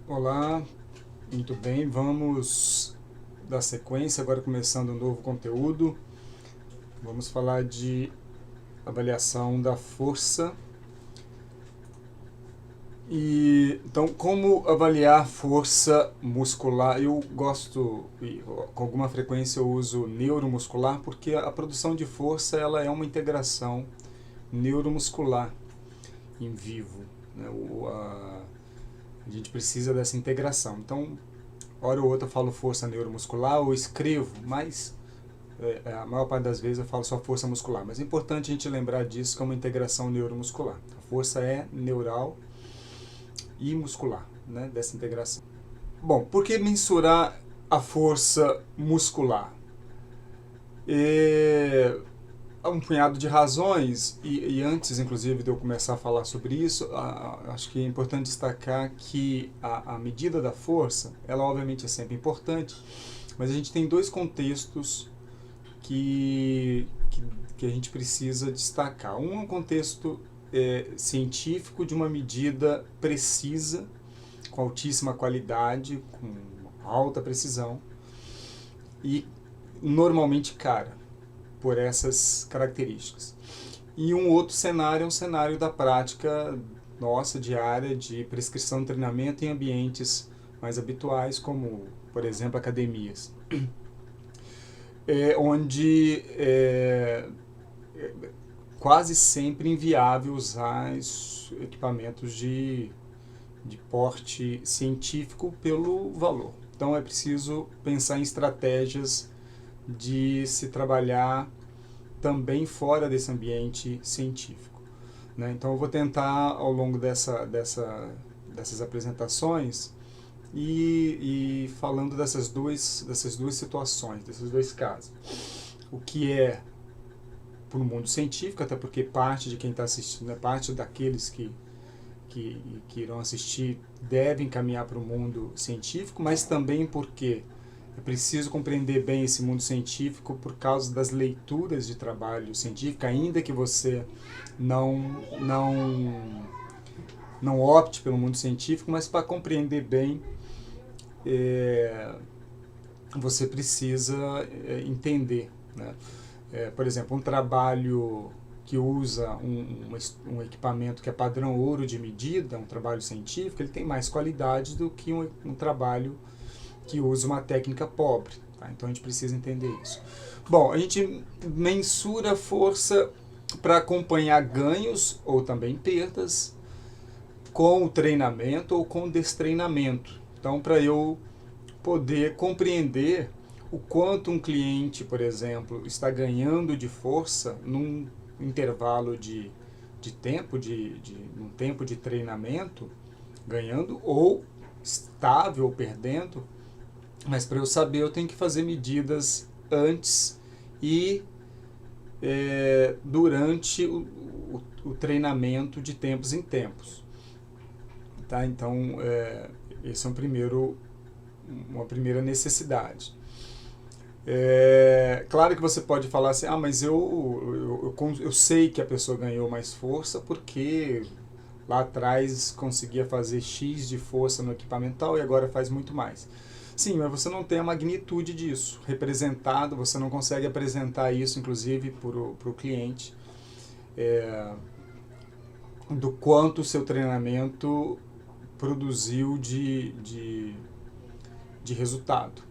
Olá, muito bem, vamos dar sequência, agora começando um novo conteúdo. Vamos falar de avaliação da força. Então, como avaliar força muscular? Eu gosto, com alguma frequência eu uso neuromuscular, porque a produção de força ela é uma integração neuromuscular em vivo, né? A gente precisa dessa integração. Então, hora ou outra eu falo força neuromuscular ou escrevo, mas a maior parte das vezes eu falo só força muscular. Mas é importante a gente lembrar disso, que é uma integração neuromuscular. A força é neural e muscular, né, dessa integração. Bom, por que mensurar a força muscular? Há um punhado de razões, e antes, inclusive, de eu começar a falar sobre isso, acho que é importante destacar que a medida da força, ela obviamente é sempre importante, mas a gente tem dois contextos que a gente precisa destacar. Um é um contexto científico de uma medida precisa, com altíssima qualidade, com alta precisão e normalmente cara por essas características. E um outro cenário é um cenário da prática nossa diária de prescrição de treinamento em ambientes mais habituais, como, por exemplo, academias, onde quase sempre inviável usar equipamentos de porte científico pelo valor. Então é preciso pensar em estratégias de se trabalhar também fora desse ambiente científico, né? Então eu vou tentar ao longo dessas apresentações e falando dessas duas situações, desses dois casos. O que é para o mundo científico, até porque parte de quem está assistindo, né, parte daqueles que irão assistir devem caminhar para o mundo científico, mas também porque é preciso compreender bem esse mundo científico por causa das leituras de trabalho científico, ainda que você não opte pelo mundo científico, mas para compreender bem você precisa entender, né? Por exemplo, um trabalho que usa um equipamento que é padrão ouro de medida, um trabalho científico, ele tem mais qualidade do que um trabalho que usa uma técnica pobre. Tá? Então a gente precisa entender isso. Bom, a gente mensura a força para acompanhar ganhos ou também perdas com o treinamento ou com o destreinamento. Então, para eu poder compreender o quanto um cliente, por exemplo, está ganhando de força num intervalo de tempo, num tempo de treinamento, ganhando ou estável ou perdendo, mas para eu saber eu tenho que fazer medidas antes e durante o treinamento de tempos em tempos. Tá? Então, esse é uma primeira necessidade. Claro que você pode falar assim, mas eu sei que a pessoa ganhou mais força porque lá atrás conseguia fazer X de força no equipamento tal e agora faz muito mais. Sim, mas você não tem a magnitude disso representado, você não consegue apresentar isso, inclusive, para o cliente, do quanto o seu treinamento produziu de resultado.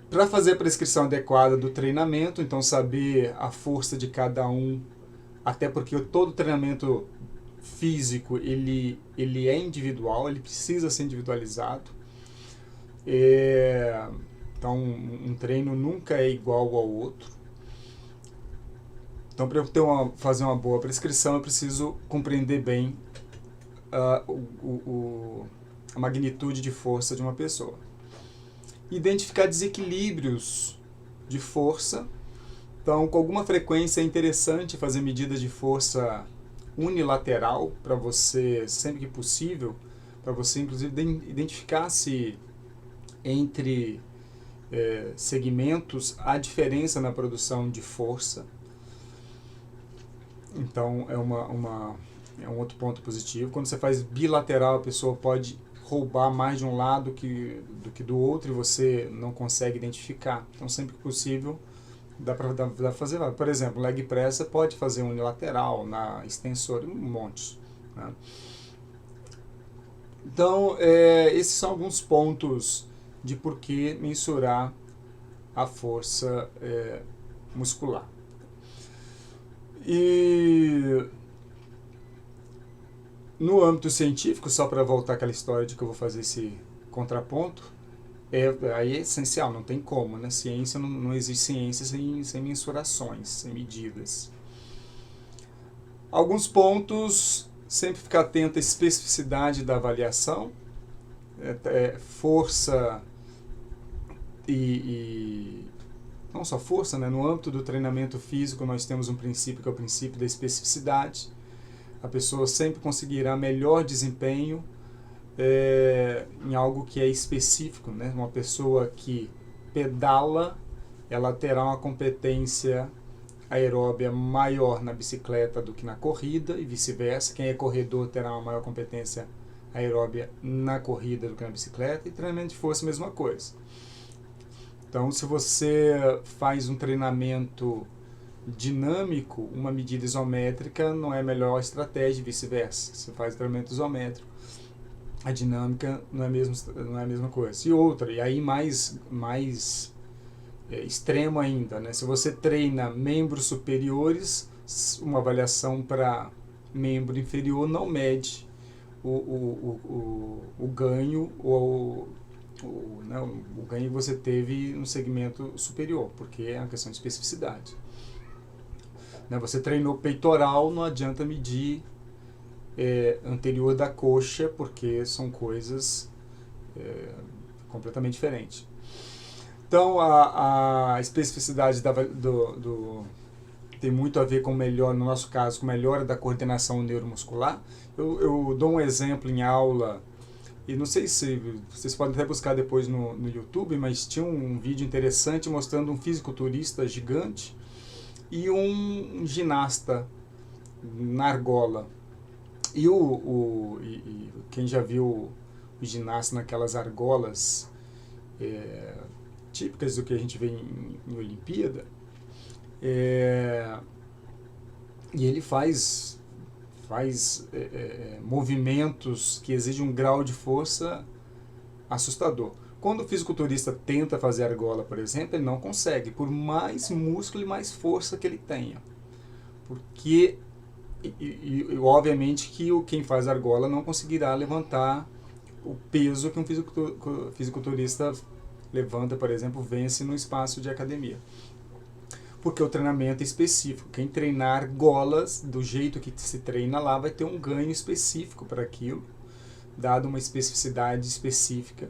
Para fazer a prescrição adequada do treinamento, então saber a força de cada um, até porque todo treinamento físico ele é individual, ele precisa ser individualizado. Então um treino nunca é igual ao outro. Então para eu fazer uma boa prescrição eu preciso compreender bem a magnitude de força de uma pessoa. Identificar desequilíbrios de força. Então, com alguma frequência é interessante fazer medidas de força unilateral para você, sempre que possível, para você inclusive identificar se entre segmentos há diferença na produção de força. Então, é uma É um outro ponto positivo. Quando você faz bilateral, a pessoa pode roubar mais de um lado do que do outro e você não consegue identificar. Então, sempre que possível, dá para fazer. Por exemplo, leg press você pode fazer unilateral, na extensora, um monte. Né? Então, esses são alguns pontos de por que mensurar a força muscular. E no âmbito científico, só para voltar àquela história de que eu vou fazer esse contraponto, aí é essencial, não tem como, né? Ciência não existe ciência sem mensurações, sem medidas. Alguns pontos, sempre ficar atento à especificidade da avaliação, força e não só força, né? No âmbito do treinamento físico nós temos um princípio que é o princípio da especificidade. A pessoa sempre conseguirá melhor desempenho em algo que é específico, né? Uma pessoa que pedala, ela terá uma competência aeróbia maior na bicicleta do que na corrida e vice-versa. Quem é corredor terá uma maior competência aeróbia na corrida do que na bicicleta, e treinamento de força, a mesma coisa. Então, se você faz um treinamento dinâmico, uma medida isométrica não é a melhor estratégia e vice-versa. Se faz treinamento isométrico, a dinâmica não é a mesma coisa. E outra, e aí mais extremo ainda, né? Se você treina membros superiores, uma avaliação para membro inferior não mede o ganho o ganho que você teve no segmento superior, porque é uma questão de especificidade. Você treinou peitoral, não adianta medir anterior da coxa, porque são coisas completamente diferentes. Então, a especificidade tem muito a ver com no nosso caso, com melhora da coordenação neuromuscular. Eu dou um exemplo em aula, e não sei se vocês podem até buscar depois no YouTube, mas tinha um vídeo interessante mostrando um fisiculturista gigante e um ginasta na argola. E quem já viu o ginasta naquelas argolas típicas do que a gente vê em Olimpíada, e ele faz movimentos que exigem um grau de força assustador. Quando o fisiculturista tenta fazer argola, por exemplo, ele não consegue, por mais músculo e mais força que ele tenha. Porque, obviamente, que quem faz argola não conseguirá levantar o peso que um fisiculturista levanta, por exemplo, vence no espaço de academia. Porque o treinamento é específico. Quem treinar argolas do jeito que se treina lá vai ter um ganho específico para aquilo, dado uma especificidade específica.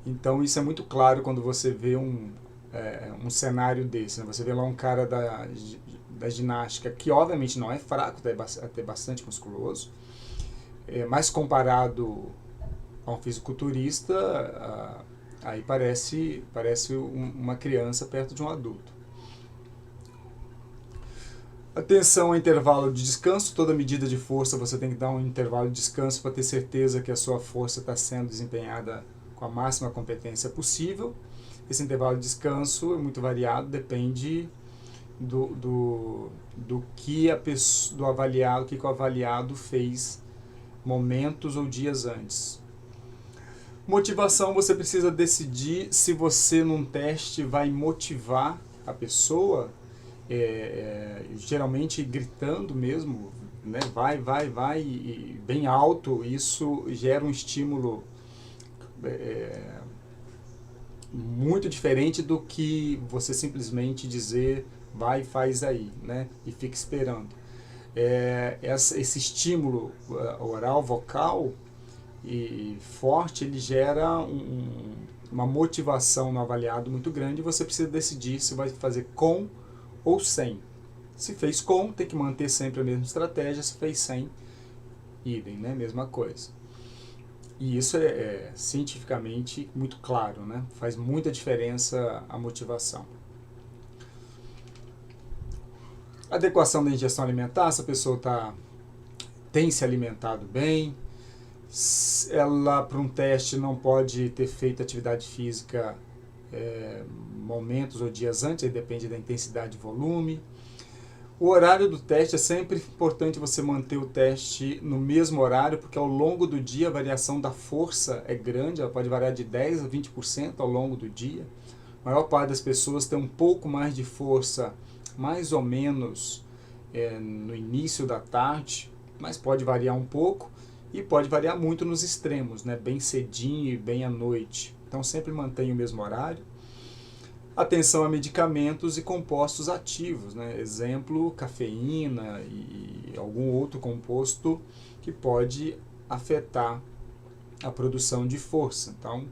Então isso é muito claro quando você vê um cenário desse. Né? Você vê lá um cara da ginástica, que obviamente não é fraco, até bastante musculoso, mas comparado a um fisiculturista, aí parece uma criança perto de um adulto. Atenção ao intervalo de descanso. Toda medida de força você tem que dar um intervalo de descanso para ter certeza que a sua força está sendo desempenhada com a máxima competência possível. Esse intervalo de descanso é muito variado, depende do que o avaliado fez momentos ou dias antes. Motivação, você precisa decidir se você num teste vai motivar a pessoa, geralmente gritando mesmo, né? vai, e bem alto. Isso gera um estímulo muito diferente do que você simplesmente dizer vai, faz aí, né? E fica esperando. Esse estímulo oral, vocal e forte, ele gera uma motivação no avaliado muito grande, e você precisa decidir se vai fazer com ou sem. Se fez com, tem que manter sempre a mesma estratégia. Se fez sem, idem, né? Mesma coisa. E isso é cientificamente muito claro, né? Faz muita diferença a motivação. Adequação da ingestão alimentar. Se a pessoa tem se alimentado bem. Ela, para um teste, não pode ter feito atividade física momentos ou dias antes, aí depende da intensidade e volume. O horário do teste é sempre importante você manter o teste no mesmo horário, porque ao longo do dia a variação da força é grande, ela pode variar de 10% a 20% ao longo do dia. A maior parte das pessoas tem um pouco mais de força, mais ou menos no início da tarde, mas pode variar um pouco e pode variar muito nos extremos, né? Bem cedinho e bem à noite. Então sempre mantenha o mesmo horário. Atenção a medicamentos e compostos ativos, né? Exemplo, cafeína e algum outro composto que pode afetar a produção de força. Então,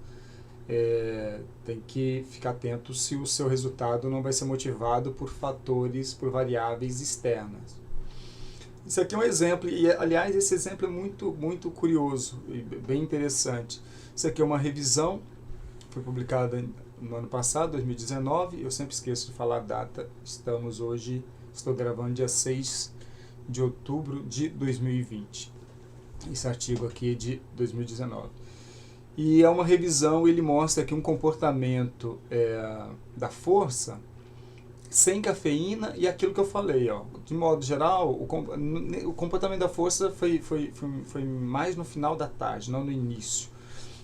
tem que ficar atento se o seu resultado não vai ser motivado por fatores, por variáveis externas. Isso aqui é um exemplo, e aliás esse exemplo é muito curioso e bem interessante. Isso aqui é uma revisão, foi publicada no ano passado, 2019, eu sempre esqueço de falar a data, estou gravando dia 6 de outubro de 2020. Esse artigo aqui é de 2019. E é uma revisão, ele mostra que um comportamento da força sem cafeína e aquilo que eu falei, ó, de modo geral, o comportamento da força foi mais no final da tarde, não no início.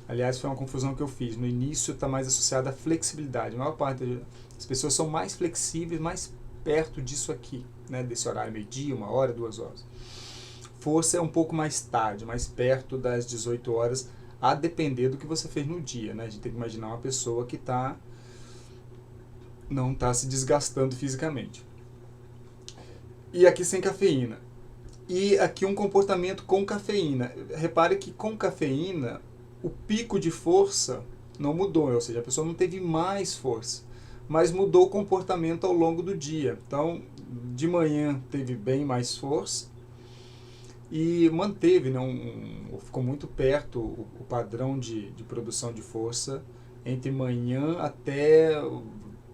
Aliás, foi uma confusão que eu fiz. No início está mais associado à flexibilidade. A maior parte das pessoas são mais flexíveis, mais perto disso aqui, né, desse horário, meio-dia, 1 hora, 2 horas. Força é um pouco mais tarde, mais perto das 18 horas, a depender do que você fez no dia, né? A gente tem que imaginar uma pessoa que não está se desgastando fisicamente. E aqui sem cafeína. E aqui um comportamento com cafeína. Repare que com cafeína o pico de força não mudou, ou seja, a pessoa não teve mais força, mas mudou o comportamento ao longo do dia. Então, de manhã teve bem mais força e manteve, né, ficou muito perto o padrão de produção de força entre manhã até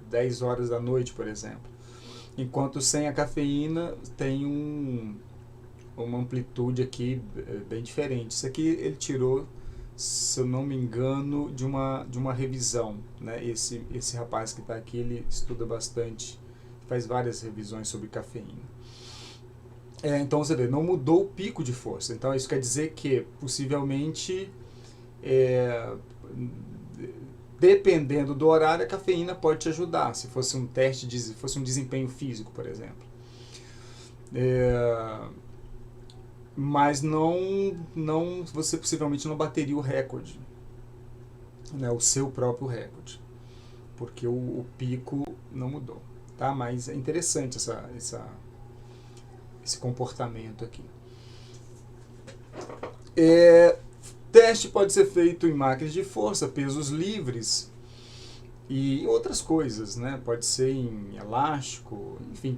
10 horas da noite, por exemplo. Enquanto sem a cafeína tem uma amplitude aqui bem diferente. Isso aqui ele tirou, se eu não me engano, de uma revisão, né? Esse rapaz que está aqui, ele estuda bastante, faz várias revisões sobre cafeína. Então você vê, não mudou o pico de força. Então isso quer dizer que possivelmente, dependendo do horário, a cafeína pode te ajudar. Se fosse um teste, fosse um desempenho físico, por exemplo. Mas você possivelmente não bateria o recorde, né, o seu próprio recorde, porque o pico não mudou, tá? Mas é interessante esse comportamento aqui. Teste pode ser feito em máquinas de força, pesos livres e outras coisas, né? Pode ser em elástico, enfim,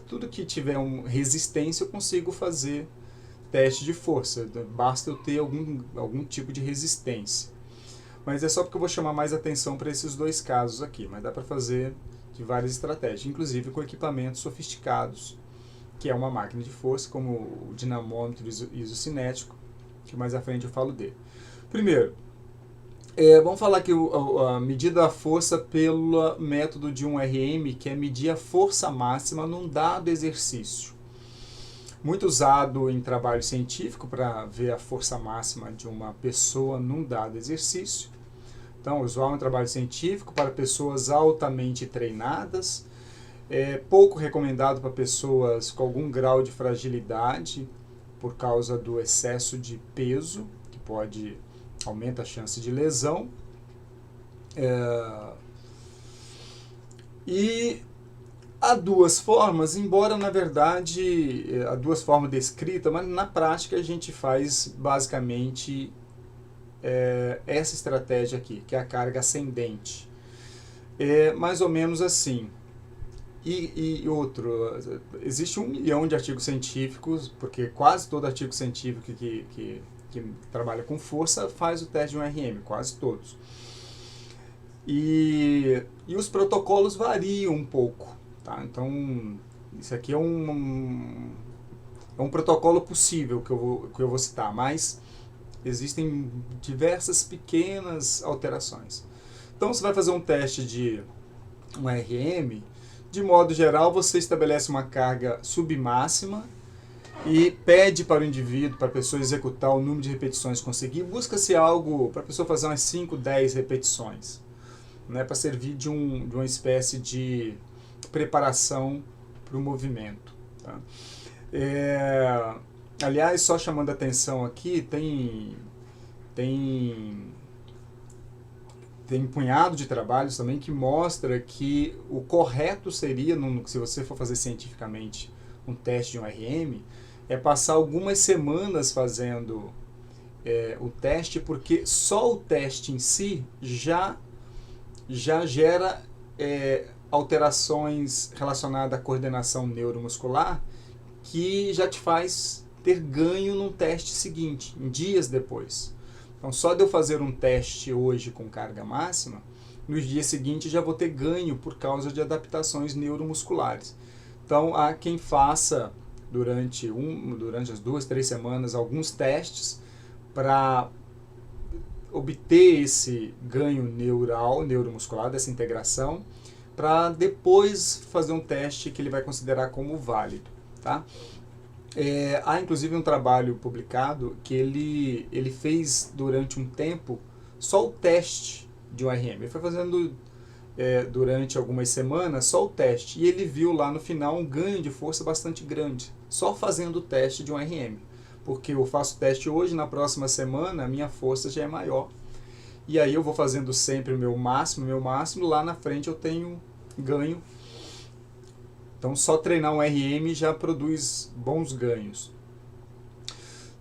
tudo que tiver resistência eu consigo fazer teste de força, basta eu ter algum tipo de resistência. Mas é só porque eu vou chamar mais atenção para esses dois casos aqui, mas dá para fazer de várias estratégias, inclusive com equipamentos sofisticados, que é uma máquina de força, como o dinamômetro isocinético, que mais à frente eu falo dele. Primeiro, vamos falar aqui a medida da força pelo método de 1RM, que é medir a força máxima num dado exercício. Muito usado em trabalho científico para ver a força máxima de uma pessoa num dado exercício. Então, usual em trabalho científico para pessoas altamente treinadas. Pouco recomendado para pessoas com algum grau de fragilidade por causa do excesso de peso, que aumenta a chance de lesão. E há duas formas, embora na verdade há duas formas descritas, mas na prática a gente faz basicamente essa estratégia aqui, que é a carga ascendente. É mais ou menos assim. E outro, existe 1 milhão de artigos científicos, porque quase todo artigo científico que trabalha com força faz o teste de 1RM, quase todos. E os protocolos variam um pouco. Tá? Então, isso aqui é É um protocolo possível que eu vou citar, mas existem diversas pequenas alterações. Então, você vai fazer um teste de um RM, de modo geral, você estabelece uma carga submáxima e pede para o indivíduo, para a pessoa executar o número de repetições que conseguir. Busca-se algo para a pessoa fazer umas 5, 10 repetições, né, para servir de uma espécie de preparação para o movimento. Tá? Aliás, só chamando a atenção aqui, tem um punhado de trabalhos também que mostra que o correto seria, se você for fazer cientificamente um teste de um RM, é passar algumas semanas fazendo o teste, porque só o teste em si já gera alterações relacionadas à coordenação neuromuscular que já te faz ter ganho num teste seguinte, em dias depois. Então, só de eu fazer um teste hoje com carga máxima, nos dias seguintes já vou ter ganho por causa de adaptações neuromusculares. Então, há quem faça durante as 2, 3 semanas alguns testes para obter esse ganho neuromuscular, dessa integração, para depois fazer um teste que ele vai considerar como válido. Tá? Há inclusive um trabalho publicado que ele fez durante um tempo só o teste de um RM. Ele foi fazendo durante algumas semanas só o teste e ele viu lá no final um ganho de força bastante grande, só fazendo o teste de um RM. Porque eu faço o teste hoje, na próxima semana a minha força já é maior. E aí eu vou fazendo sempre o meu máximo, lá na frente eu tenho ganho. Então, só treinar um RM já produz bons ganhos.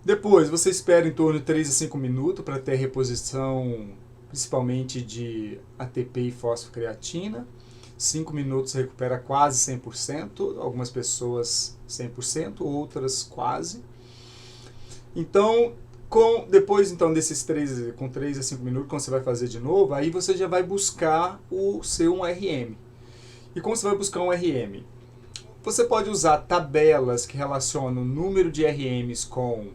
Depois, você espera em torno de 3 a 5 minutos para ter reposição, principalmente de ATP e fosfocreatina. 5 minutos recupera quase 100%, algumas pessoas 100%, outras quase. Então, depois desses 3 a 5 minutos, quando você vai fazer de novo, aí você já vai buscar o seu 1RM. E como você vai buscar um RM? Você pode usar tabelas que relacionam o número de RMs com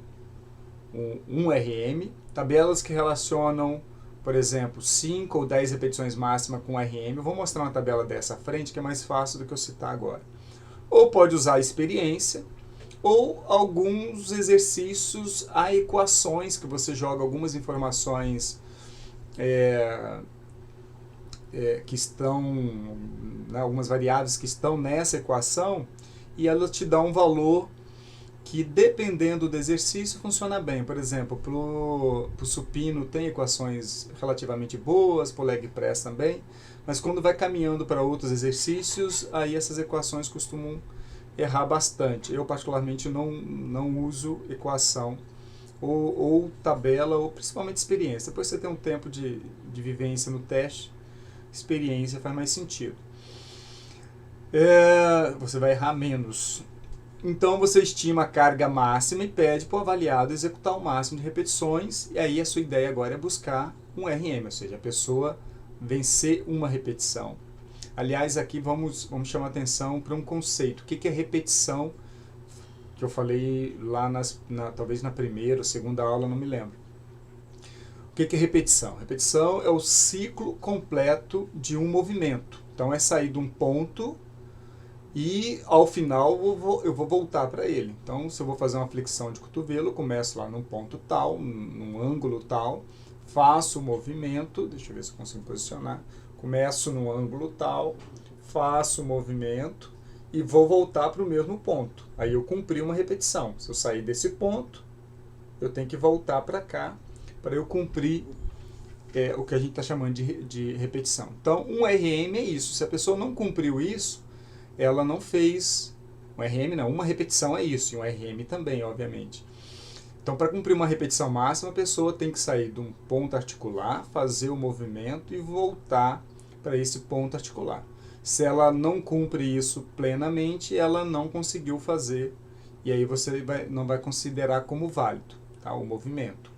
um RM, tabelas que relacionam, por exemplo, 5 ou 10 repetições máximas com RM. Eu vou mostrar uma tabela dessa à frente, que é mais fácil do que eu citar agora. Ou pode usar a experiência, ou alguns exercícios a equações, que você joga algumas informações que estão, né, algumas variáveis que estão nessa equação, e ela te dá um valor que, dependendo do exercício, funciona bem. Por exemplo, para o supino tem equações relativamente boas, para o leg press também, mas quando vai caminhando para outros exercícios, aí essas equações costumam errar bastante. Eu, particularmente, não uso equação ou tabela, ou principalmente experiência. Depois você tem um tempo de vivência no teste, experiência faz mais sentido. Você vai errar menos. Então você estima a carga máxima e pede para o avaliado executar o máximo de repetições, e aí a sua ideia agora é buscar um RM, ou seja, a pessoa vencer uma repetição. Aliás, aqui vamos chamar atenção para um conceito. O que é repetição? Que eu falei lá talvez na primeira ou segunda aula, não me lembro. O que é repetição? Repetição é o ciclo completo de um movimento. Então é sair de um ponto e ao final eu vou voltar para ele. Então, se eu vou fazer uma flexão de cotovelo, eu começo lá num ponto tal, num ângulo tal, faço o movimento, deixa eu ver se eu consigo posicionar, começo num ângulo tal, faço o movimento e vou voltar para o mesmo ponto. Aí eu cumpri uma repetição. Se eu sair desse ponto, eu tenho que voltar para cá para eu cumprir o que a gente está chamando de repetição. Então, um RM é isso. Se a pessoa não cumpriu isso, ela não fez um RM, não. Uma repetição é isso, e um RM também, obviamente. Então, para cumprir uma repetição máxima, a pessoa tem que sair de um ponto articular, fazer o movimento e voltar para esse ponto articular. Se ela não cumpre isso plenamente, ela não conseguiu fazer, e aí você não vai considerar como válido, tá, o movimento.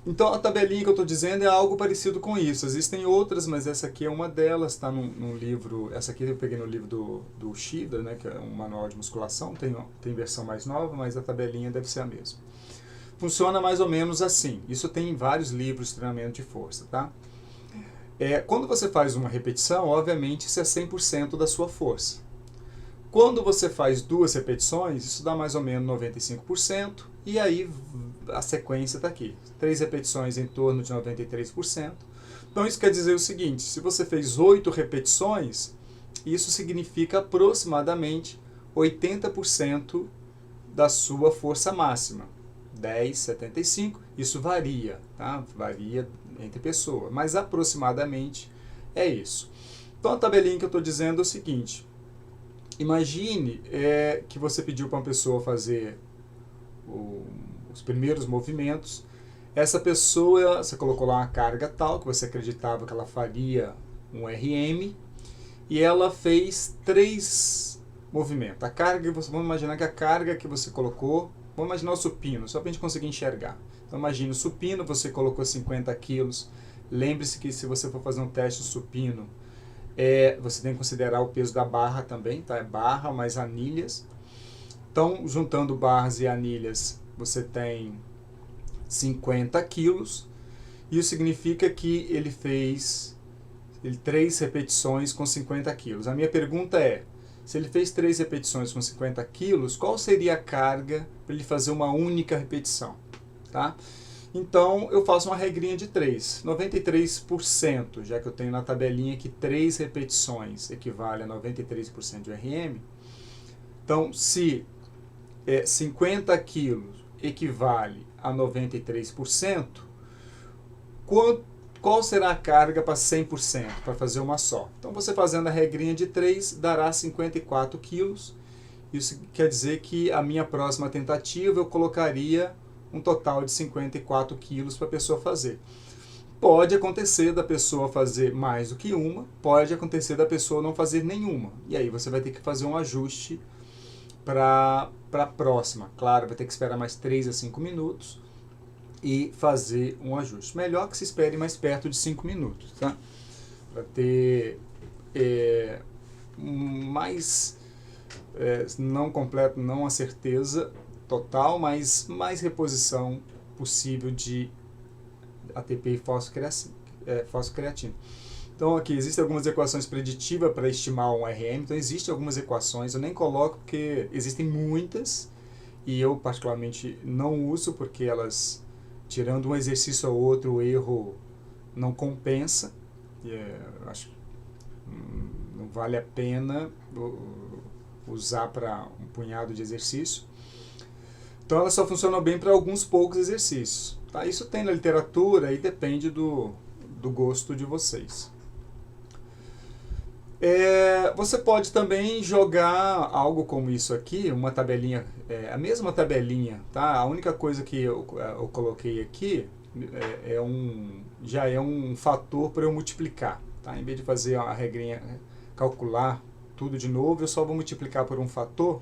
Então a tabelinha que eu estou dizendo é algo parecido com isso. Existem outras, mas essa aqui é uma delas, está num livro, essa aqui eu peguei no livro do Shida, né, que é um manual de musculação, tem versão mais nova, mas a tabelinha deve ser a mesma. Funciona mais ou menos assim. Isso tem em vários livros de treinamento de força, tá? Quando você faz uma repetição, obviamente isso é 100% da sua força. Quando você faz 2 repetições, isso dá mais ou menos 95%, e aí a sequência está aqui. 3 repetições em torno de 93%. Então isso quer dizer o seguinte, se você fez 8 repetições, isso significa aproximadamente 80% da sua força máxima. 10, 75, isso varia, tá? Varia entre pessoas, mas aproximadamente é isso. Então a tabelinha que eu estou dizendo é o seguinte, imagine que você pediu para uma pessoa fazer os primeiros movimentos, essa pessoa, você colocou lá uma carga tal, que você acreditava que ela faria um RM, e ela fez 3 movimentos. A carga, vamos imaginar que a carga que você colocou, vamos imaginar o supino, só para a gente conseguir enxergar. Então imagine o supino, você colocou 50 quilos, lembre-se que se você for fazer um teste do supino, você tem que considerar o peso da barra também, tá? É barra mais anilhas. Então, juntando barras e anilhas, você tem 50 quilos. Isso significa que ele fez 3 repetições com 50 quilos. A minha pergunta é, se ele fez 3 repetições com 50 quilos, qual seria a carga para ele fazer uma única repetição? Tá? Então, eu faço uma regrinha de 3. 93%, já que eu tenho na tabelinha que 3 repetições equivale a 93% de RM. Então, se 50 quilos equivale a 93%, qual será a carga para 100%, para fazer uma só? Então, você fazendo a regrinha de 3, dará 54 quilos. Isso quer dizer que a minha próxima tentativa eu colocaria um total de 54 quilos para a pessoa fazer. Pode acontecer da pessoa fazer mais do que uma, pode acontecer da pessoa não fazer nenhuma. E aí você vai ter que fazer um ajuste para a próxima. Claro, vai ter que esperar mais 3 a 5 minutos e fazer um ajuste. Melhor que se espere mais perto de 5 minutos, tá? Para ter mais, não completo, não a certeza total, mas mais reposição possível de ATP e fosfocreatina. Então aqui existem algumas equações preditivas para estimar um RM, então existem algumas equações, eu nem coloco porque existem muitas e eu particularmente não uso porque elas, tirando um exercício ou outro, o erro não compensa, acho que não vale a pena usar para um punhado de exercício. Então elas só funcionam bem para alguns poucos exercícios. Tá? Isso tem na literatura e depende do gosto de vocês. Você pode também jogar algo como isso aqui, uma tabelinha, a mesma tabelinha, tá? A única coisa que eu coloquei aqui já é um fator para eu multiplicar. Tá? Em vez de fazer a regrinha, calcular tudo de novo, eu só vou multiplicar por um fator.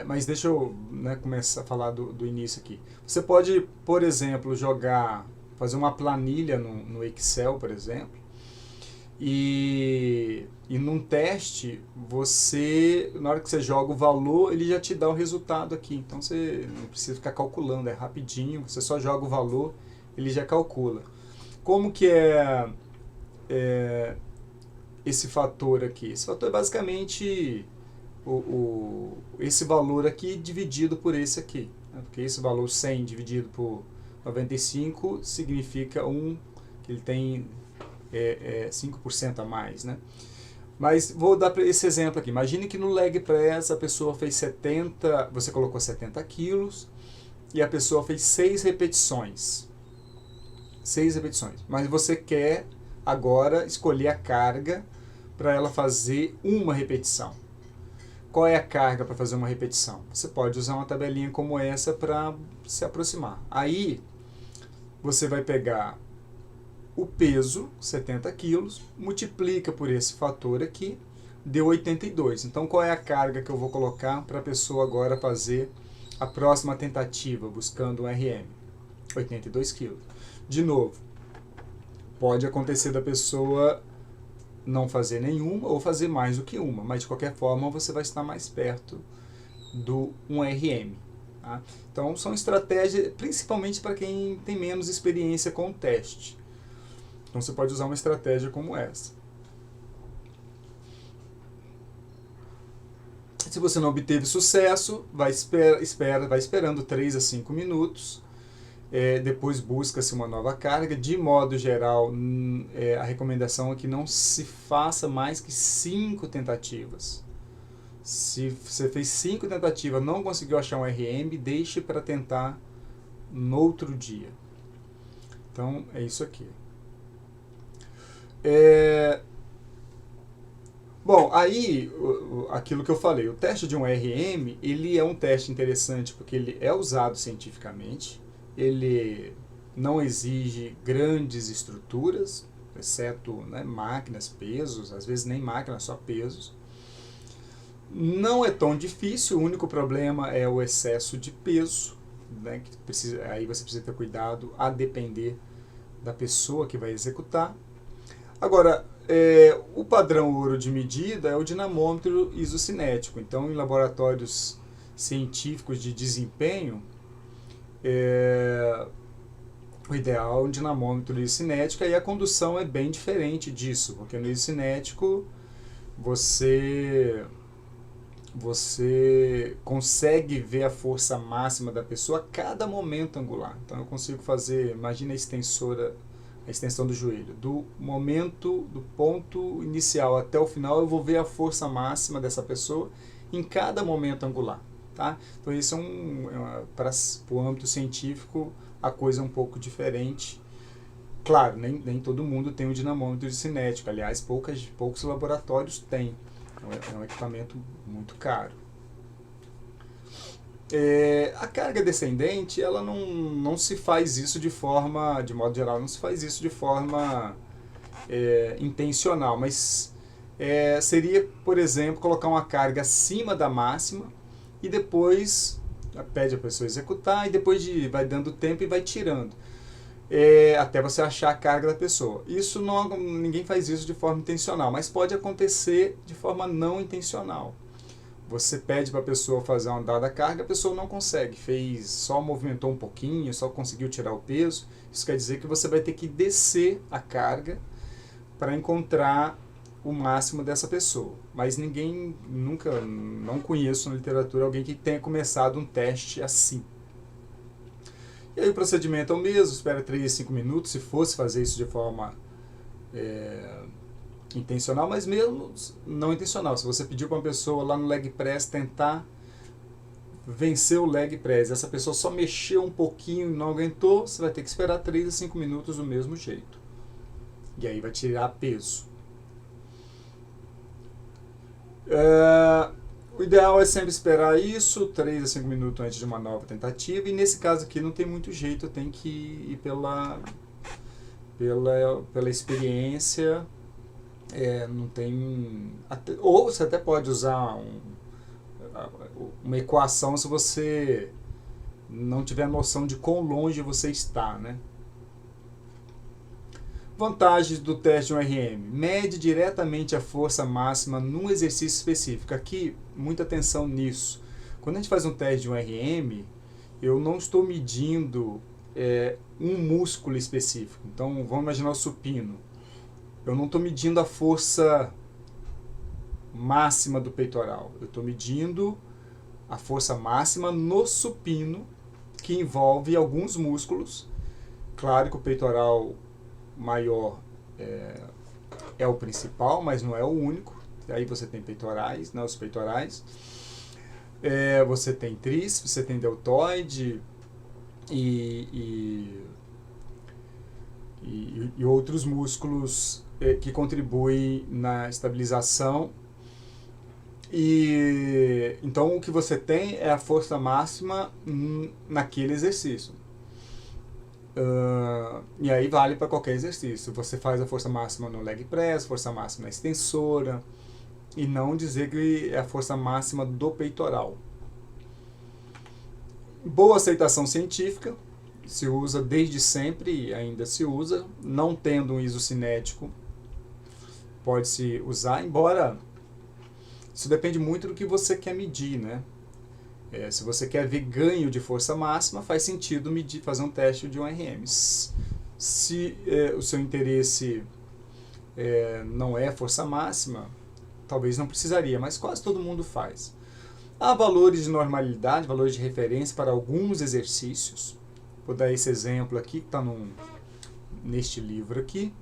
Mas deixa eu começar a falar do início aqui. Você pode, por exemplo, fazer uma planilha no Excel, por exemplo, e num teste, na hora que você joga o valor, ele já te dá o resultado aqui. Então você não precisa ficar calculando, é rapidinho, você só joga o valor, ele já calcula. Como que esse fator aqui? Esse fator é basicamente esse valor aqui dividido por esse aqui, né? Porque esse valor 100 dividido por 95 significa que ele tem 5% a mais, né? Mas vou dar esse exemplo aqui. Imagine que no leg press a pessoa fez 70, você colocou 70 quilos e a pessoa fez 6 repetições. 6 repetições. Mas você quer agora escolher a carga para ela fazer uma repetição. Qual é a carga para fazer uma repetição? Você pode usar uma tabelinha como essa para se aproximar. Aí, você vai pegar o peso, 70 quilos, multiplica por esse fator aqui, deu 82. Então, qual é a carga que eu vou colocar para a pessoa agora fazer a próxima tentativa, buscando um RM, 82 kg. De novo, pode acontecer da pessoa não fazer nenhuma ou fazer mais do que uma, mas de qualquer forma você vai estar mais perto do 1RM. Tá? Então são estratégias principalmente para quem tem menos experiência com o teste. Então você pode usar uma estratégia como essa. Se você não obteve sucesso, vai esperando 3 a 5 minutos. Depois busca-se uma nova carga. De modo geral, a recomendação é que não se faça mais que 5 tentativas. Se você fez 5 tentativas e não conseguiu achar um RM, deixe para tentar no outro dia. Então, é isso aqui. Bom, aí, aquilo que eu falei, o teste de um RM, ele é um teste interessante porque ele é usado cientificamente, ele não exige grandes estruturas, exceto, né, máquinas, pesos, às vezes nem máquinas, só pesos. Não é tão difícil, o único problema é o excesso de peso, né, que aí você precisa ter cuidado a depender da pessoa que vai executar. Agora, o padrão ouro de medida é o dinamômetro isocinético. Então, em laboratórios científicos de desempenho, o ideal é um dinamômetro isocinético, e a condução é bem diferente disso, porque no isocinético você consegue ver a força máxima da pessoa a cada momento angular. Então eu consigo fazer, imagina a extensão do joelho, do momento, do ponto inicial até o final, eu vou ver a força máxima dessa pessoa em cada momento angular. Tá? Então isso para o âmbito científico, a coisa é um pouco diferente. Claro, nem todo mundo tem um dinamômetro isocinético, aliás, poucos laboratórios têm. É um equipamento muito caro. A carga descendente, ela não se faz isso de modo geral, não se faz isso de forma intencional, mas seria, por exemplo, colocar uma carga acima da máxima e depois pede a pessoa executar e depois vai dando tempo e vai tirando. Até você achar a carga da pessoa. Ninguém faz isso de forma intencional, mas pode acontecer de forma não intencional. Você pede para a pessoa fazer uma dada carga, a pessoa não consegue, só movimentou um pouquinho, só conseguiu tirar o peso. Isso quer dizer que você vai ter que descer a carga para encontrar o máximo dessa pessoa. Mas não conheço na literatura alguém que tenha começado um teste assim. E aí o procedimento é o mesmo, espera 3 a 5 minutos, se fosse fazer isso de forma intencional, mas mesmo não intencional. Se você pediu para uma pessoa lá no leg press tentar vencer o leg press, essa pessoa só mexeu um pouquinho e não aguentou, você vai ter que esperar 3 a 5 minutos do mesmo jeito. E aí vai tirar peso. O ideal é sempre esperar isso, 3 a 5 minutos antes de uma nova tentativa, e nesse caso aqui não tem muito jeito, eu tenho que ir pela experiência, não tem... Ou você até pode usar uma equação se você não tiver noção de quão longe você está, né? Vantagens do teste de um RM. Mede diretamente a força máxima num exercício específico. Aqui, muita atenção nisso. Quando a gente faz um teste de um RM, eu não estou medindo um músculo específico. Então, vamos imaginar o supino. Eu não estou medindo a força máxima do peitoral. Eu estou medindo a força máxima no supino, que envolve alguns músculos. Claro que o peitoral maior é o principal, mas não é o único. Aí você tem peitorais, né, os peitorais. Você tem tríceps, você tem deltoide e outros músculos que contribuem na estabilização. E então o que você tem é a força máxima naquele exercício. E aí vale para qualquer exercício. Você faz a força máxima no leg press, força máxima na extensora, e não dizer que é a força máxima do peitoral. Boa aceitação científica, se usa desde sempre e ainda se usa. Não tendo um isocinético, pode-se usar, embora isso depende muito do que você quer medir, né? Se você quer ver ganho de força máxima, faz sentido fazer um teste de 1 RM. Se o seu interesse não é força máxima, talvez não precisaria, mas quase todo mundo faz. Há valores de normalidade, valores de referência para alguns exercícios. Vou dar esse exemplo aqui, que está neste livro aqui.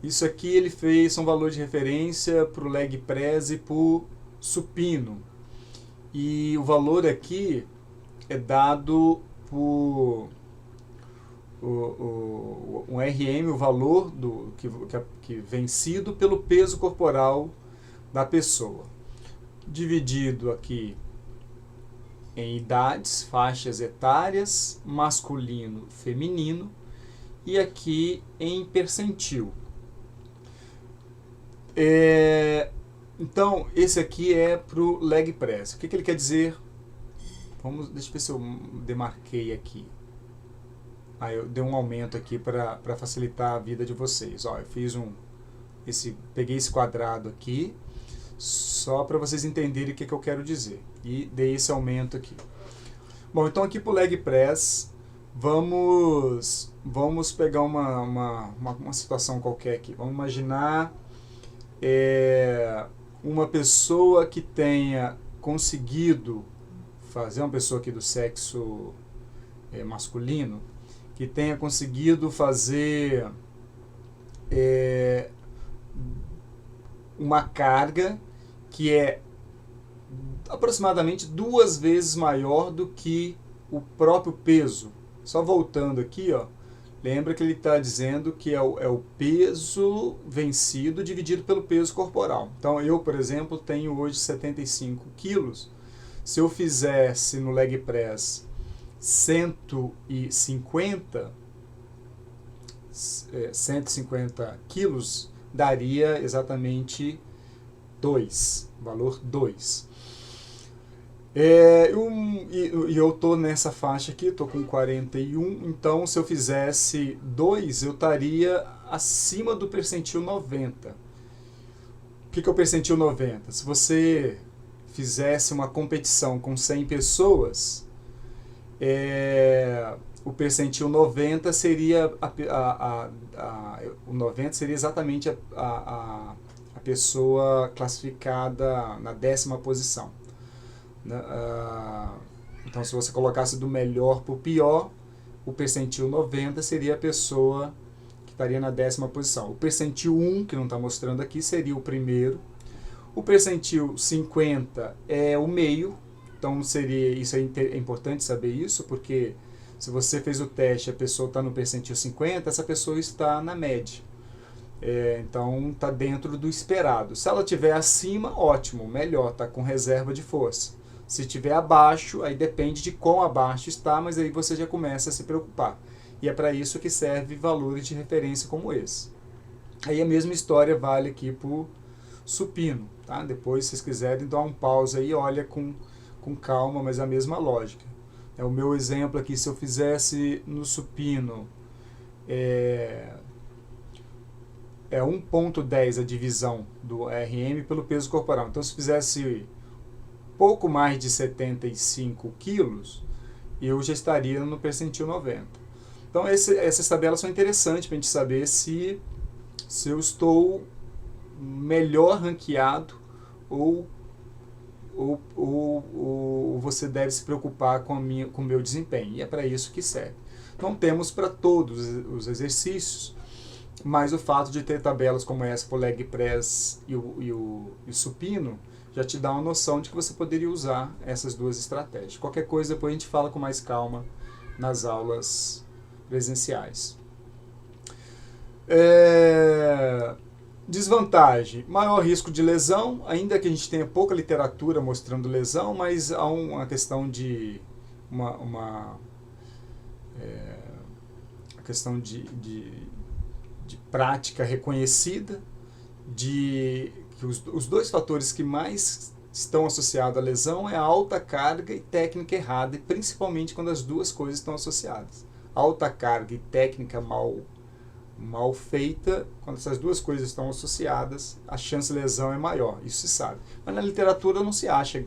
Isso aqui ele fez, são valores de referência para o leg press e para o supino. E o valor aqui é dado por um RM, o valor que vencido pelo peso corporal da pessoa. Dividido aqui em idades, faixas etárias, masculino, feminino, e aqui em percentil. Então, esse aqui é para o leg press. O que ele quer dizer? Deixa eu ver se eu demarquei aqui. Eu dei um aumento aqui para facilitar a vida de vocês. Eu fiz peguei esse quadrado aqui, só para vocês entenderem o que eu quero dizer. E dei esse aumento aqui. Bom, então aqui para o leg press, vamos pegar uma situação qualquer aqui. Vamos imaginar uma pessoa que tenha conseguido fazer, uma pessoa aqui do sexo masculino, que tenha conseguido fazer uma carga que é aproximadamente 2 vezes maior do que o próprio peso. Só voltando aqui, lembra que ele está dizendo que é o peso vencido dividido pelo peso corporal. Então, eu, por exemplo, tenho hoje 75 quilos. Se eu fizesse no leg press 150 quilos, daria exatamente 2, valor 2. E eu estou nessa faixa aqui, estou com 41, então se eu fizesse 2, eu estaria acima do percentil 90. O que é o percentil 90? Se você fizesse uma competição com 100 pessoas, o percentil 90 seria o 90 seria exatamente a pessoa classificada na 10ª posição. Então, se você colocasse do melhor para o pior, o percentil 90 seria a pessoa que estaria na 10ª posição. O percentil 1, que não está mostrando aqui, seria o primeiro. O percentil 50 é o meio. Então, isso é importante saber isso, porque se você fez o teste e a pessoa está no percentil 50, essa pessoa está na média. Então, está dentro do esperado. Se ela estiver acima, ótimo, melhor, está com reserva de força. Se estiver abaixo, aí depende de quão abaixo está, mas aí você já começa a se preocupar. E é para isso que serve valores de referência como esse. Aí a mesma história vale aqui para o supino. Tá? Depois, se vocês quiserem, dar um pause aí, olha com calma, mas a mesma lógica. O meu exemplo aqui, se eu fizesse no supino 1.10 a divisão do RM pelo peso corporal. Então, se fizesse pouco mais de 75 quilos, eu já estaria no percentil 90. Então, essas tabelas são interessantes para a gente saber se eu estou melhor ranqueado ou você deve se preocupar com o meu desempenho. E é para isso que serve. Não temos para todos os exercícios, mas o fato de ter tabelas como essa para o leg press e o supino já te dá uma noção de que você poderia usar essas duas estratégias. Qualquer coisa, depois a gente fala com mais calma nas aulas presenciais. Desvantagem, maior risco de lesão, ainda que a gente tenha pouca literatura mostrando lesão, mas há uma questão de uma questão de prática reconhecida, de que os dois fatores que mais estão associados à lesão é alta carga e técnica errada, e principalmente quando as duas coisas estão associadas. Alta carga e técnica mal feita, quando essas duas coisas estão associadas, a chance de lesão é maior, isso se sabe. Mas na literatura não se acha,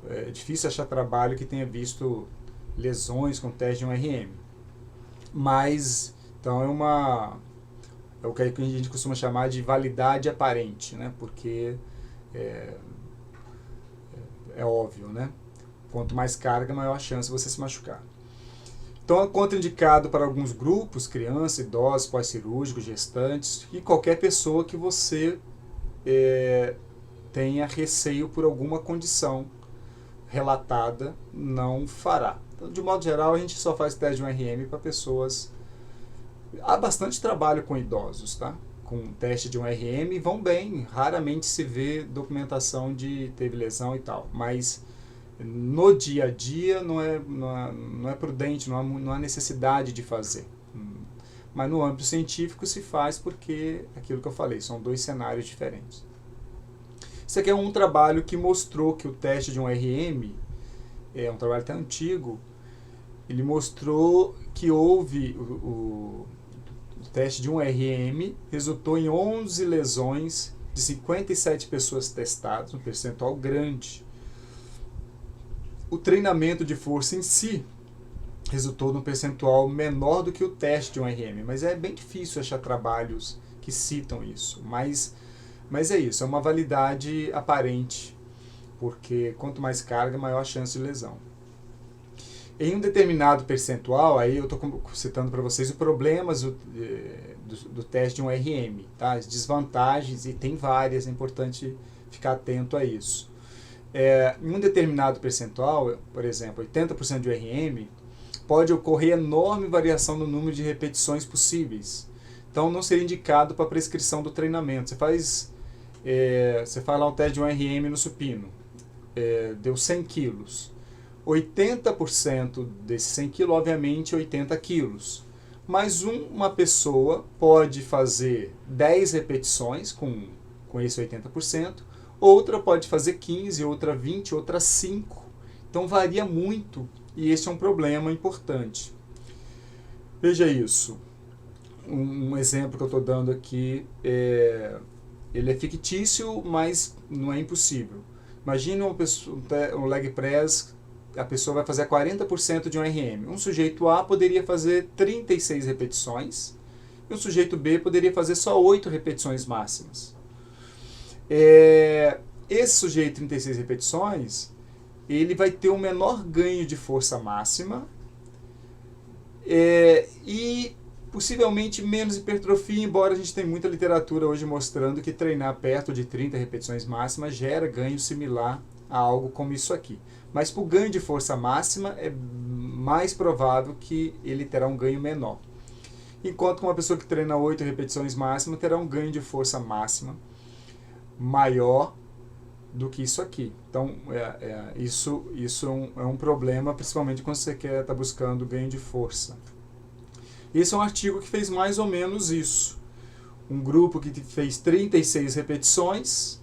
é difícil achar trabalho que tenha visto lesões com teste de um RM. Mas, então é o que a gente costuma chamar de validade aparente, né? Porque é óbvio, né? Quanto mais carga, maior a chance de você se machucar. Então é contraindicado para alguns grupos, crianças, idosos, pós-cirúrgicos, gestantes e qualquer pessoa que você tenha receio por alguma condição relatada, não fará. Então, de modo geral, a gente só faz teste de um RM para pessoas. Há bastante trabalho com idosos, tá? Com teste de um RM, vão bem, raramente se vê documentação de teve lesão e tal, mas no dia a dia não é prudente, não há necessidade de fazer. Mas no âmbito científico se faz porque, aquilo que eu falei, são dois cenários diferentes. Isso aqui é um trabalho que mostrou que o teste de um RM, é um trabalho até antigo, ele mostrou que houve o teste de um RM, resultou em 11 lesões de 57 pessoas testadas, um percentual grande. O treinamento de força em si resultou num percentual menor do que o teste de um RM, mas é bem difícil achar trabalhos que citam isso. Mas é isso, é uma validade aparente, porque quanto mais carga, maior a chance de lesão. Em um determinado percentual, aí eu estou citando para vocês os problemas do teste de um RM, tá? As desvantagens, e tem várias, é importante ficar atento a isso. Em um determinado percentual, por exemplo, 80% de RM, pode ocorrer enorme variação no número de repetições possíveis. Então, não seria indicado para a prescrição do treinamento. Você faz lá um teste de um RM no supino, deu 100 quilos. 80% desses 100 quilos, obviamente, 80 quilos. Mas uma pessoa pode fazer 10 repetições com esse 80%, outra pode fazer 15, outra 20, outra 5. Então varia muito e esse é um problema importante. Veja isso. Um exemplo que eu estou dando aqui, ele é fictício, mas não é impossível. Imagina um leg press, a pessoa vai fazer 40% de um RM. Um sujeito A poderia fazer 36 repetições e um sujeito B poderia fazer só 8 repetições máximas. Esse sujeito 36 repetições, ele vai ter um menor ganho de força máxima e possivelmente menos hipertrofia, embora a gente tenha muita literatura hoje mostrando que treinar perto de 30 repetições máximas gera ganho similar a algo como isso aqui. Mas para o ganho de força máxima é mais provável que ele terá um ganho menor. Enquanto que uma pessoa que treina 8 repetições máximas terá um ganho de força máxima maior do que isso aqui. Então, isso é um problema, principalmente quando você está buscando ganho de força. Esse é um artigo que fez mais ou menos isso. Um grupo que fez 36 repetições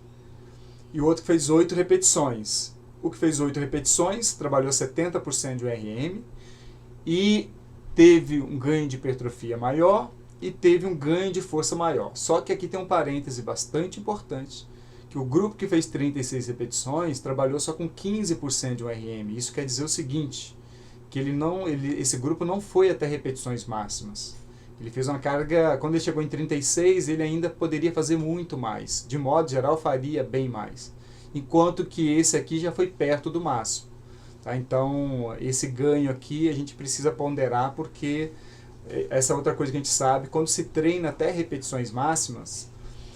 e o outro que fez 8 repetições. O que fez 8 repetições trabalhou 70% de RM e teve um ganho de hipertrofia maior e teve um ganho de força maior. Só que aqui tem um parêntese bastante importante, que o grupo que fez 36 repetições trabalhou só com 15% de um RM. Isso quer dizer o seguinte, que esse grupo não foi até repetições máximas. Ele fez uma carga, quando ele chegou em 36, ele ainda poderia fazer muito mais. De modo geral, faria bem mais. Enquanto que esse aqui já foi perto do máximo. Tá? Então, esse ganho aqui a gente precisa ponderar, porque essa é outra coisa que a gente sabe, quando se treina até repetições máximas,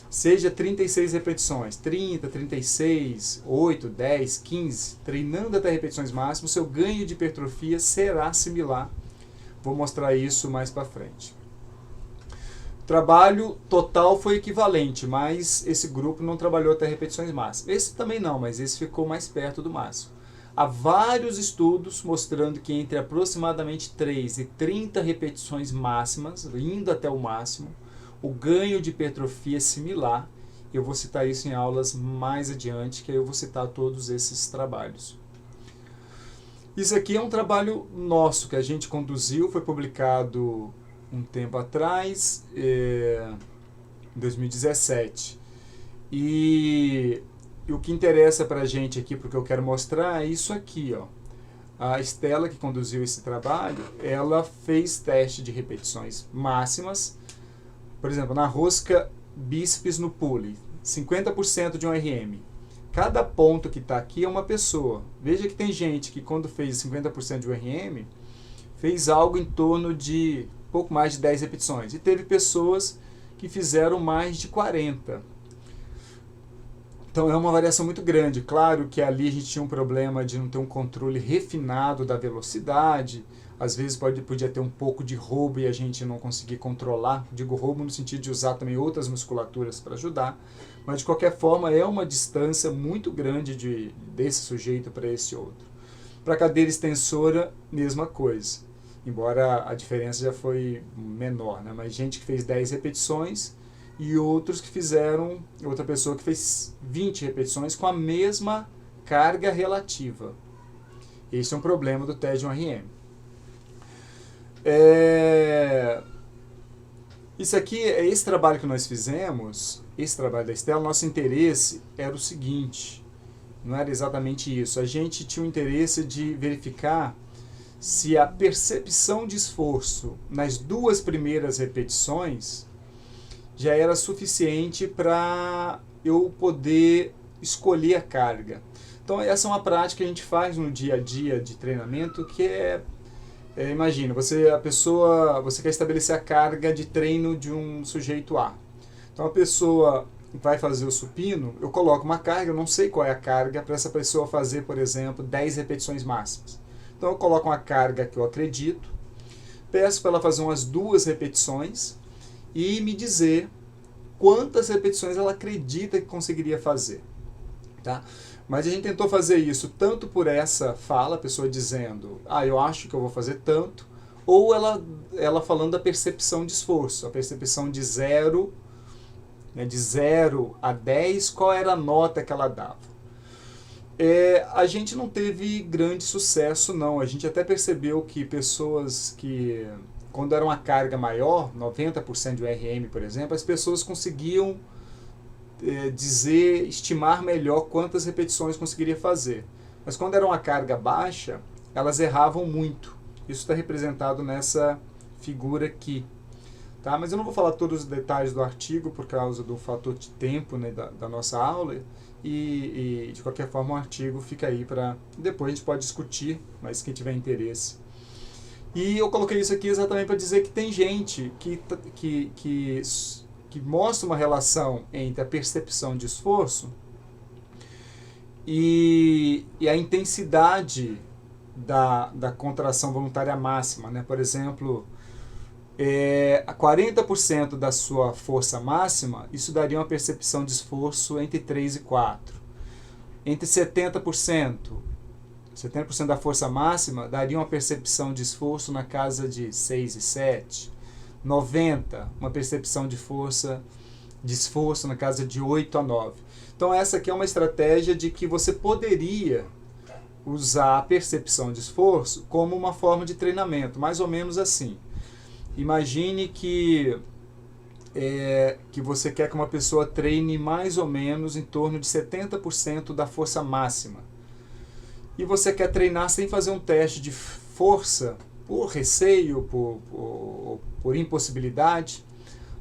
seja 36 repetições, 30, 36, 8, 10, 15, treinando até repetições máximas, seu ganho de hipertrofia será similar. Vou mostrar isso mais para frente. O trabalho total foi equivalente, mas esse grupo não trabalhou até repetições máximas. Esse também não, mas esse ficou mais perto do máximo. Há vários estudos mostrando que entre aproximadamente 3 e 30 repetições máximas, indo até o máximo, o ganho de hipertrofia é similar, eu vou citar isso em aulas mais adiante, que aí eu vou citar todos esses trabalhos. Isso aqui é um trabalho nosso, que a gente conduziu, foi publicado um tempo atrás, em 2017. E o que interessa para a gente aqui, porque eu quero mostrar, é isso aqui, ó. A Estela, que conduziu esse trabalho, ela fez teste de repetições máximas, por exemplo, na rosca bíceps no pulley, 50% de um RM. Cada ponto que está aqui é uma pessoa. Veja que tem gente que quando fez 50% de um RM, fez algo em torno de pouco mais de 10 repetições. E teve pessoas que fizeram mais de 40. Então é uma variação muito grande. Claro que ali a gente tinha um problema de não ter um controle refinado da velocidade. Às vezes podia ter um pouco de roubo e a gente não conseguir controlar. Digo roubo no sentido de usar também outras musculaturas para ajudar. Mas de qualquer forma é uma distância muito grande desse sujeito para esse outro. Para a cadeira extensora, mesma coisa. Embora a diferença já foi menor, né? Mas gente que fez 10 repetições e outros que fizeram, outra pessoa que fez 20 repetições com a mesma carga relativa. Esse é um problema do teste de um RM. Isso aqui, esse trabalho que nós fizemos, esse trabalho da Estela, nosso interesse era o seguinte, não era exatamente isso. A gente tinha o interesse de verificar se a percepção de esforço nas duas primeiras repetições já era suficiente para eu poder escolher a carga. Então essa é uma prática que a gente faz no dia a dia de treinamento, que imagina, você quer estabelecer a carga de treino de um sujeito A. Então a pessoa vai fazer o supino, eu coloco uma carga, eu não sei qual é a carga para essa pessoa fazer, por exemplo, 10 repetições máximas. Então eu coloco uma carga que eu acredito, peço para ela fazer umas 2 repetições e me dizer quantas repetições ela acredita que conseguiria fazer. Tá? Mas a gente tentou fazer isso tanto por essa fala, a pessoa dizendo, eu acho que eu vou fazer tanto, ou ela falando da percepção de esforço, a percepção de 0, né, de 0 a 10, qual era a nota que ela dava. A gente não teve grande sucesso, não. A gente até percebeu que pessoas que, quando era uma carga maior, 90% do RM, por exemplo, as pessoas conseguiam estimar melhor quantas repetições conseguiria fazer. Mas quando era uma carga baixa, elas erravam muito. Isso está representado nessa figura aqui. Tá? Mas eu não vou falar todos os detalhes do artigo por causa do fator de tempo, né, da nossa aula. E de qualquer forma o artigo fica aí para depois a gente pode discutir, mas quem tiver interesse. E eu coloquei isso aqui exatamente para dizer que tem gente que mostra uma relação entre a percepção de esforço e a intensidade da contração voluntária máxima. Né? Por exemplo, a 40% da sua força máxima, isso daria uma percepção de esforço entre 3 e 4. Entre 70% da força máxima daria uma percepção de esforço na casa de 6 e 7. 90%, uma percepção de esforço na casa de 8 a 9. Então essa aqui é uma estratégia de que você poderia usar a percepção de esforço como uma forma de treinamento, mais ou menos assim. Imagine que você quer que uma pessoa treine mais ou menos em torno de 70% da força máxima. E você quer treinar sem fazer um teste de força, por receio, por impossibilidade.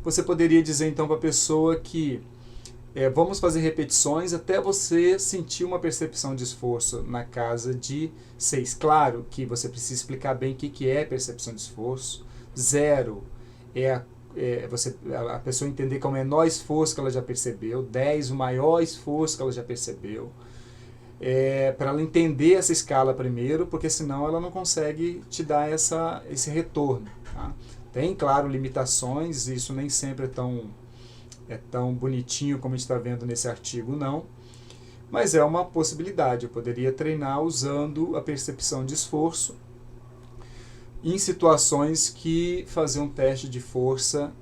Você poderia dizer então para a pessoa que vamos fazer repetições até você sentir uma percepção de esforço na casa de 6. Claro que você precisa explicar bem o que é percepção de esforço. 0 a pessoa entender que é o menor esforço que ela já percebeu. 10, o maior esforço que ela já percebeu. Para ela entender essa escala primeiro, porque senão ela não consegue te dar esse retorno. Tá? Tem, claro, limitações, isso nem sempre é tão bonitinho como a gente está vendo nesse artigo, não. Mas é uma possibilidade. Eu poderia treinar usando a percepção de esforço em situações que fazer um teste de força,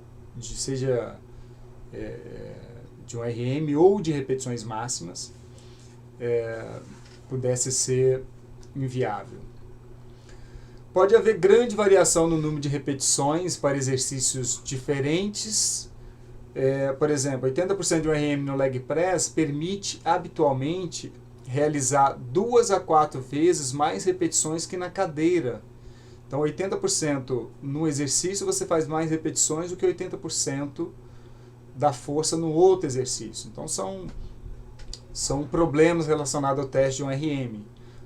seja de um RM ou de repetições máximas pudesse ser inviável. Pode haver grande variação no número de repetições para exercícios diferentes. Por exemplo, 80% de um RM no leg press permite habitualmente realizar 2 a 4 vezes mais repetições que na cadeira. Então, 80% no exercício você faz mais repetições do que 80% da força no outro exercício. Então, são problemas relacionados ao teste de um RM.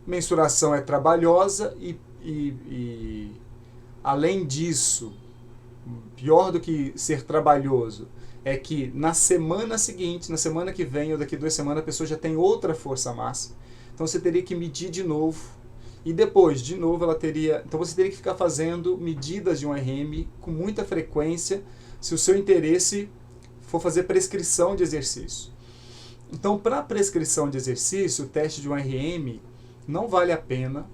Mensuração é trabalhosa e além disso, pior do que ser trabalhoso, é que na semana seguinte, na semana que vem ou daqui 2 semanas, a pessoa já tem outra força máxima. Então você teria que medir de novo. E depois, de novo, ela teria... Então você teria que ficar fazendo medidas de um RM com muita frequência se o seu interesse for fazer prescrição de exercício. Então, para prescrição de exercício, o teste de um RM não vale a pena.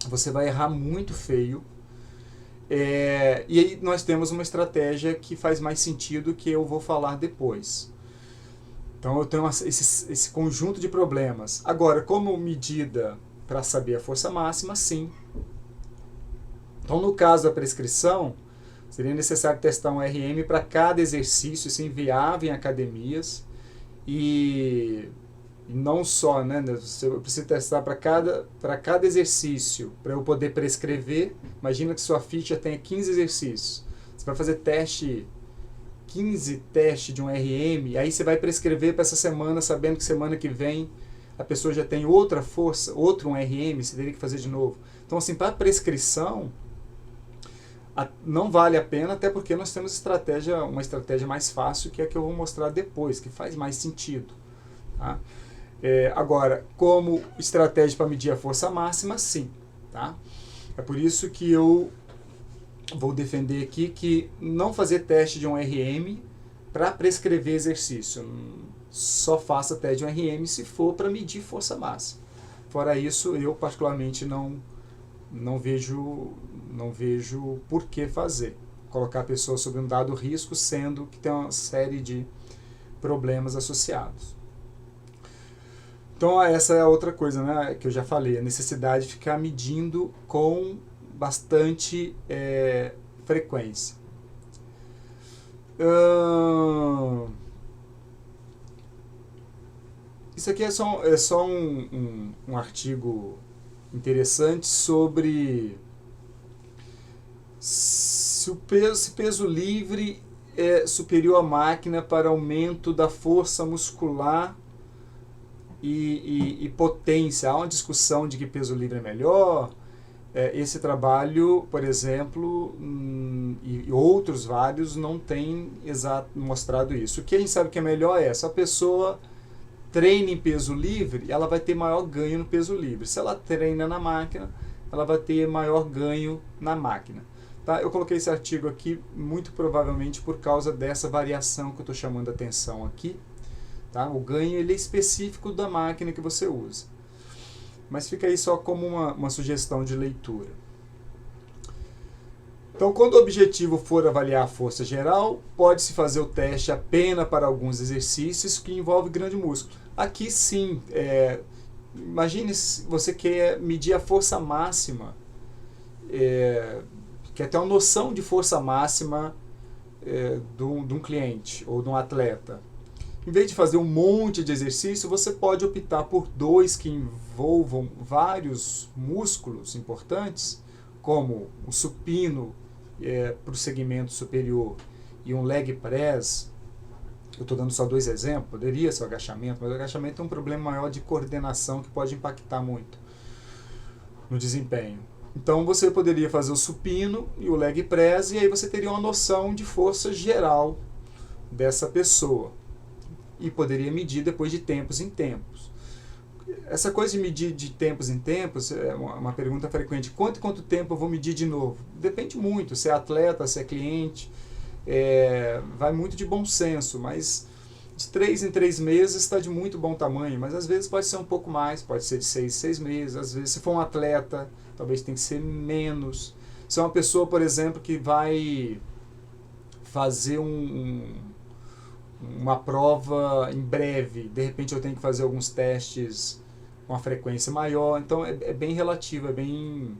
Você vai errar muito feio. E aí nós temos uma estratégia que faz mais sentido, que eu vou falar depois. Então eu tenho esse conjunto de problemas. Agora, como medida para saber a força máxima, sim. Então no caso da prescrição, seria necessário testar um RM para cada exercício, isso é inviável em academias. E não só, né? Eu preciso testar para cada exercício, para eu poder prescrever. Imagina que sua ficha tenha 15 exercícios. Você vai fazer 15 testes de um RM, aí você vai prescrever para essa semana, sabendo que semana que vem a pessoa já tem outra força, outro um RM, você teria que fazer de novo. Então, assim, para prescrição, não vale a pena, até porque nós temos uma estratégia mais fácil, que é a que eu vou mostrar depois, que faz mais sentido. Tá? Agora, como estratégia para medir a força máxima, sim. Tá? É por isso que eu vou defender aqui que não fazer teste de um RM para prescrever exercício. Só faça teste de um RM se for para medir força máxima. Fora isso, eu particularmente não vejo por que fazer. Colocar a pessoa sob um dado risco, sendo que tem uma série de problemas associados. Então essa é a outra coisa, né, que eu já falei, a necessidade de ficar medindo com bastante frequência. Isso aqui é só um artigo interessante sobre se peso livre é superior à máquina para aumento da força muscular e potência. Há uma discussão de que peso livre é melhor. Esse trabalho, por exemplo, e outros vários, não têm mostrado isso. O que a gente sabe que é melhor é, se a pessoa treina em peso livre, ela vai ter maior ganho no peso livre. Se ela treina na máquina, ela vai ter maior ganho na máquina. Tá? Eu coloquei esse artigo aqui muito provavelmente por causa dessa variação que eu estou chamando a atenção aqui. Tá? O ganho ele é específico da máquina que você usa. Mas fica aí só como uma sugestão de leitura. Então, quando o objetivo for avaliar a força geral, pode-se fazer o teste apenas para alguns exercícios que envolvem grande músculo. Aqui sim, imagine se você quer medir a força máxima, quer ter uma noção de força máxima de um cliente ou de um atleta. Em vez de fazer um monte de exercício, você pode optar por 2 que envolvam vários músculos importantes, como o supino para o segmento superior e um leg press. Eu estou dando só 2 exemplos, poderia ser o agachamento, mas o agachamento é um problema maior de coordenação que pode impactar muito no desempenho. Então você poderia fazer o supino e o leg press, e aí você teria uma noção de força geral dessa pessoa. E poderia medir depois de tempos em tempos. Essa coisa de medir de tempos em tempos é uma pergunta frequente. Quanto tempo eu vou medir de novo? Depende muito, se é atleta, se é cliente. Vai muito de bom senso, mas de 3 em 3 meses está de muito bom tamanho. Mas às vezes pode ser um pouco mais, pode ser de 6 em 6 meses. Às vezes, se for um atleta, talvez tenha que ser menos. Se é uma pessoa, por exemplo, que vai fazer uma prova em breve, de repente eu tenho que fazer alguns testes com uma frequência maior, então é bem relativo, é bem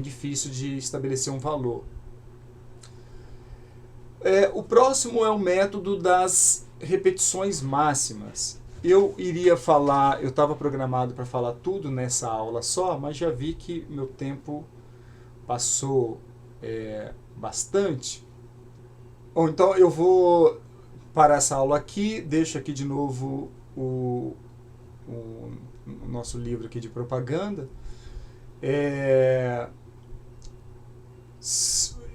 difícil de estabelecer um valor. O próximo é o método das repetições máximas. Eu iria falar, eu estava programado para falar tudo nessa aula só, mas já vi que meu tempo passou bastante. Ou então eu vou parar essa aula aqui, deixo aqui de novo o nosso livro aqui de propaganda.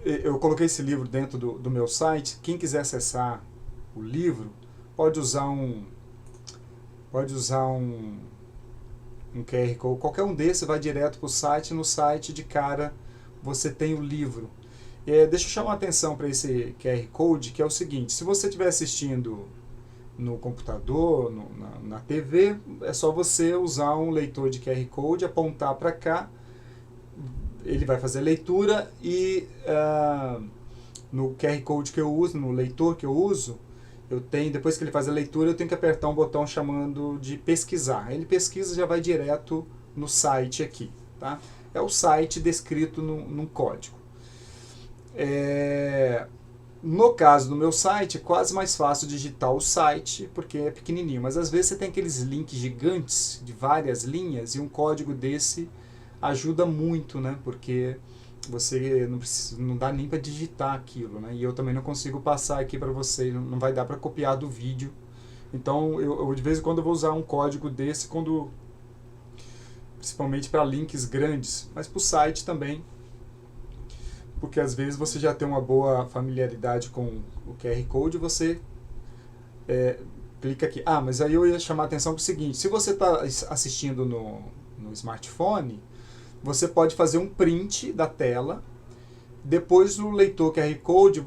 Eu coloquei esse livro dentro do meu site. Quem quiser acessar o livro pode usar um QR Code. Qualquer um desses vai direto para o site. No site, de cara, você tem o livro. Deixa eu chamar a atenção para esse QR Code, que é o seguinte: se você estiver assistindo no computador, na TV, é só você usar um leitor de QR Code, apontar para cá, ele vai fazer a leitura e no QR Code que eu uso, no leitor que eu uso, depois que ele faz a leitura, eu tenho que apertar um botão chamando de pesquisar. Ele pesquisa e já vai direto no site aqui. Tá? É o site descrito num código. No caso do meu site, é quase mais fácil digitar o site, porque é pequenininho. Mas às vezes você tem aqueles links gigantes de várias linhas e um código desse ajuda muito, né? Porque você não dá nem para digitar aquilo, né? E eu também não consigo passar aqui para você, não vai dar para copiar do vídeo. Então, eu de vez em quando eu vou usar um código desse, principalmente para links grandes, mas para o site também, porque às vezes você já tem uma boa familiaridade com o QR Code, você clica aqui. Mas aí eu ia chamar a atenção para o seguinte: se você está assistindo no smartphone, você pode fazer um print da tela. Depois no leitor QR Code,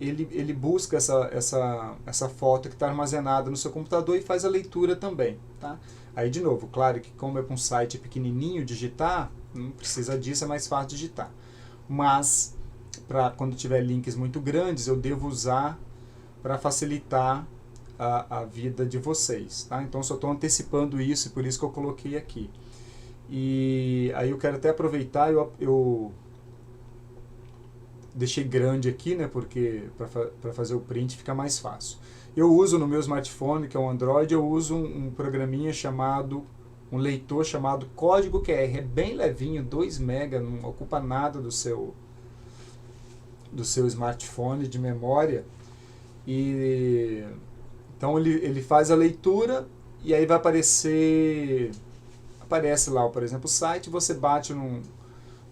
ele busca essa foto que está armazenada no seu computador e faz a leitura também. Tá? Aí, de novo, claro que como é para um site pequenininho, digitar, não precisa disso, é mais fácil digitar. Mas, quando tiver links muito grandes, eu devo usar para facilitar a vida de vocês. Tá? Então, só estou antecipando isso, e por isso que eu coloquei aqui. E aí eu quero até aproveitar, eu deixei grande aqui, né, porque para fazer o print fica mais fácil. Eu uso no meu smartphone, que é um Android, eu uso um programinha um leitor chamado Código QR. É bem levinho, 2 MB, não ocupa nada do seu smartphone de memória. Então ele faz a leitura e aí vai aparece lá, por exemplo, o site, você bate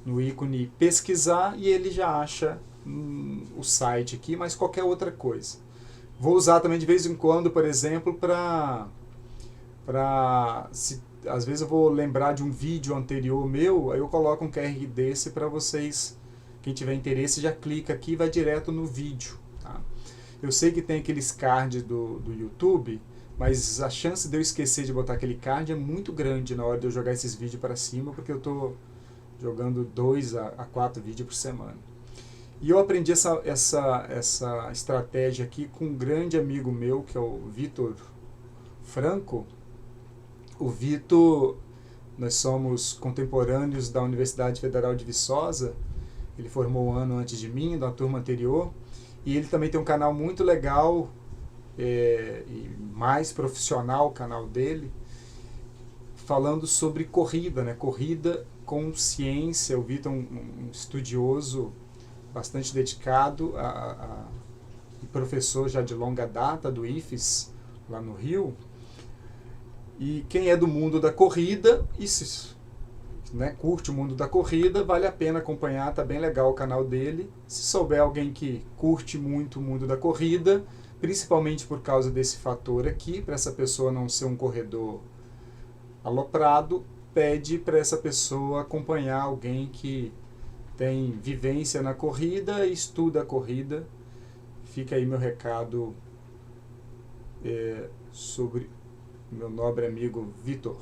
no ícone pesquisar e ele já acha o site aqui, mas qualquer outra coisa. Vou usar também de vez em quando, por exemplo, às vezes eu vou lembrar de um vídeo anterior meu, aí eu coloco um QR desse para vocês, quem tiver interesse já clica aqui e vai direto no vídeo. Tá? Eu sei que tem aqueles cards do YouTube, mas a chance de eu esquecer de botar aquele card é muito grande na hora de eu jogar esses vídeos para cima, porque eu estou jogando 2 a 4 vídeos por semana. E eu aprendi essa estratégia aqui com um grande amigo meu, que é o Vitor Franco. O Vitor, nós somos contemporâneos da Universidade Federal de Viçosa. Ele formou um ano antes de mim, da turma anterior. E ele também tem um canal muito legal, e mais profissional o canal dele, falando sobre corrida, né? Corrida com ciência. O Vitor é um estudioso bastante dedicado, professor já de longa data do IFES, lá no Rio. E quem é do mundo da corrida, curte o mundo da corrida, vale a pena acompanhar, tá bem legal o canal dele. Se souber alguém que curte muito o mundo da corrida, principalmente por causa desse fator aqui, para essa pessoa não ser um corredor aloprado, pede para essa pessoa acompanhar alguém que tem vivência na corrida e estuda a corrida. Fica aí meu recado sobre meu nobre amigo Vitor.